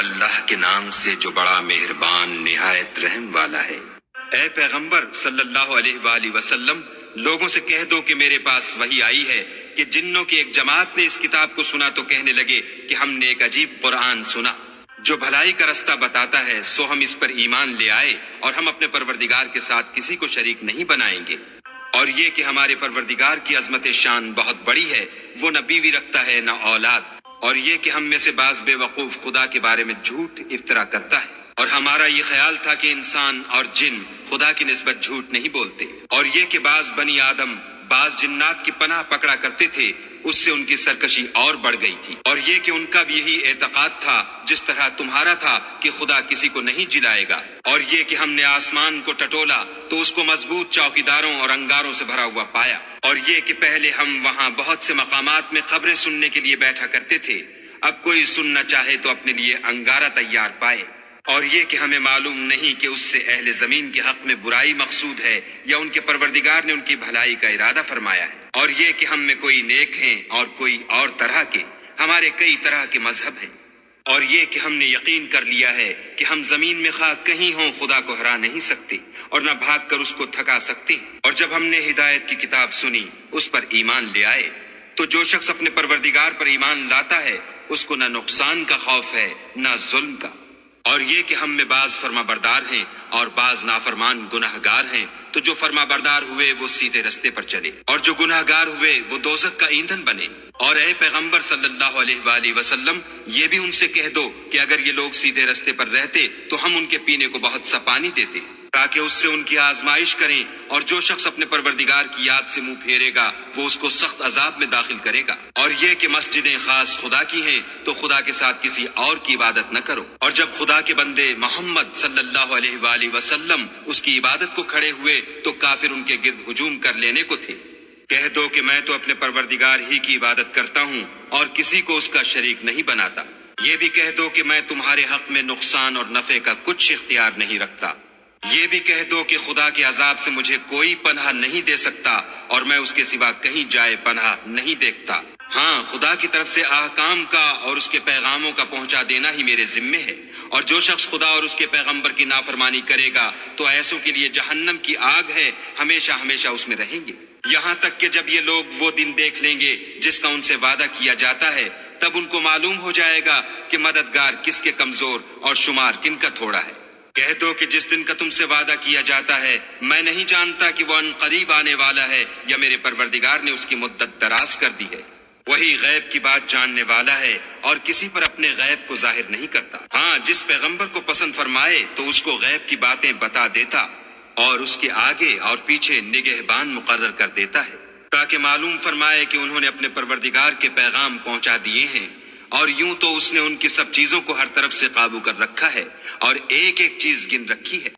اللہ کے نام سے جو بڑا مہربان نہایت رحم والا ہے۔ اے پیغمبر صلی اللہ علیہ وآلہ وسلم، لوگوں سے کہہ دو کہ میرے پاس وحی آئی ہے کہ جنوں کی ایک جماعت نے اس کتاب کو سنا تو کہنے لگے کہ ہم نے ایک عجیب قرآن سنا جو بھلائی کا رستہ بتاتا ہے، سو ہم اس پر ایمان لے آئے اور ہم اپنے پروردگار کے ساتھ کسی کو شریک نہیں بنائیں گے۔ اور یہ کہ ہمارے پروردگار کی عظمت شان بہت بڑی ہے، وہ نہ بیوی رکھتا ہے نہ اولاد، اور یہ کہ ہم میں سے بعض بے وقوف خدا کے بارے میں جھوٹ افطرا کرتا ہے، اور ہمارا یہ خیال تھا کہ انسان اور جن خدا کی نسبت جھوٹ نہیں بولتے، اور یہ کہ بعض بنی آدم بعض جنات کی پناہ پکڑا کرتے تھے، اس سے ان کی سرکشی اور بڑھ گئی تھی، اور یہ کہ ان کا بھی یہی اعتقاد تھا جس طرح تمہارا تھا کہ خدا کسی کو نہیں جلائے گا، اور یہ کہ ہم نے آسمان کو ٹٹولا تو اس کو مضبوط چوکیداروں اور انگاروں سے بھرا ہوا پایا، اور یہ کہ پہلے ہم وہاں بہت سے مقامات میں خبریں سننے کے لیے بیٹھا کرتے تھے، اب کوئی سننا چاہے تو اپنے لیے انگارہ تیار پائے، اور یہ کہ ہمیں معلوم نہیں کہ اس سے اہل زمین کے حق میں برائی مقصود ہے یا ان کے پروردگار نے ان کی بھلائی کا ارادہ فرمایا ہے، اور یہ کہ ہم میں کوئی نیک ہیں اور کوئی اور طرح کے، ہمارے کئی طرح کے مذہب ہیں، اور یہ کہ ہم نے یقین کر لیا ہے کہ ہم زمین میں خواہ کہیں ہوں خدا کو ہرا نہیں سکتے اور نہ بھاگ کر اس کو تھکا سکتے، اور جب ہم نے ہدایت کی کتاب سنی اس پر ایمان لے آئے، تو جو شخص اپنے پروردگار پر ایمان لاتا ہے اس کو نہ نقصان کا خوف ہے نہ ظلم کا، اور یہ کہ ہم میں بعض فرما بردار ہیں اور بعض نافرمان گناہگار ہیں، تو جو فرما بردار ہوئے وہ سیدھے رستے پر چلے اور جو گناہگار ہوئے وہ دوزخ کا ایندھن بنے۔ اور اے پیغمبر صلی اللہ علیہ وآلہ وسلم، یہ بھی ان سے کہہ دو کہ اگر یہ لوگ سیدھے رستے پر رہتے تو ہم ان کے پینے کو بہت سا پانی دیتے تاکہ اس سے ان کی آزمائش کریں، اور جو شخص اپنے پروردگار کی یاد سے منہ پھیرے گا وہ اس کو سخت عذاب میں داخل کرے گا، اور یہ کہ مسجدیں خاص خدا کی ہیں تو خدا کے ساتھ کسی اور کی عبادت نہ کرو، اور جب خدا کے بندے محمد صلی اللہ علیہ وآلہ وسلم اس کی عبادت کو کھڑے ہوئے تو کافر ان کے گرد ہجوم کر لینے کو تھے، کہہ دو کہ میں تو اپنے پروردگار ہی کی عبادت کرتا ہوں اور کسی کو اس کا شریک نہیں بناتا، یہ بھی کہہ دو کہ میں تمہارے حق میں نقصان اور نفع کا کچھ اختیار نہیں رکھتا، یہ بھی کہہ دو کہ خدا کے عذاب سے مجھے کوئی پناہ نہیں دے سکتا اور میں اس کے سوا کہیں جائے پناہ نہیں دیکھتا، ہاں خدا کی طرف سے احکام کا اور اس کے پیغاموں کا پہنچا دینا ہی میرے ذمے ہے، اور جو شخص خدا اور اس کے پیغمبر کی نافرمانی کرے گا تو ایسوں کے لیے جہنم کی آگ ہے، ہمیشہ ہمیشہ اس میں رہیں گے، یہاں تک کہ جب یہ لوگ وہ دن دیکھ لیں گے جس کا ان سے وعدہ کیا جاتا ہے، تب ان کو معلوم ہو جائے گا کہ مددگار کس کے کمزور اور شمار کن کا تھوڑا ہے۔ کہہ دو کہ جس دن کا تم سے وعدہ کیا جاتا ہے میں نہیں جانتا کہ وہ ان قریب آنے والا ہے یا میرے پروردگار نے اس کی مدت دراز کر دی ہے، وہی غیب کی بات جاننے والا ہے اور کسی پر اپنے غیب کو ظاہر نہیں کرتا، ہاں جس پیغمبر کو پسند فرمائے تو اس کو غیب کی باتیں بتا دیتا اور اس کے آگے اور پیچھے نگہبان مقرر کر دیتا ہے تاکہ معلوم فرمائے کہ انہوں نے اپنے پروردگار کے پیغام پہنچا دیے ہیں، اور یوں تو اس نے ان کی سب چیزوں کو ہر طرف سے قابو کر رکھا ہے اور ایک ایک چیز گن رکھی ہے۔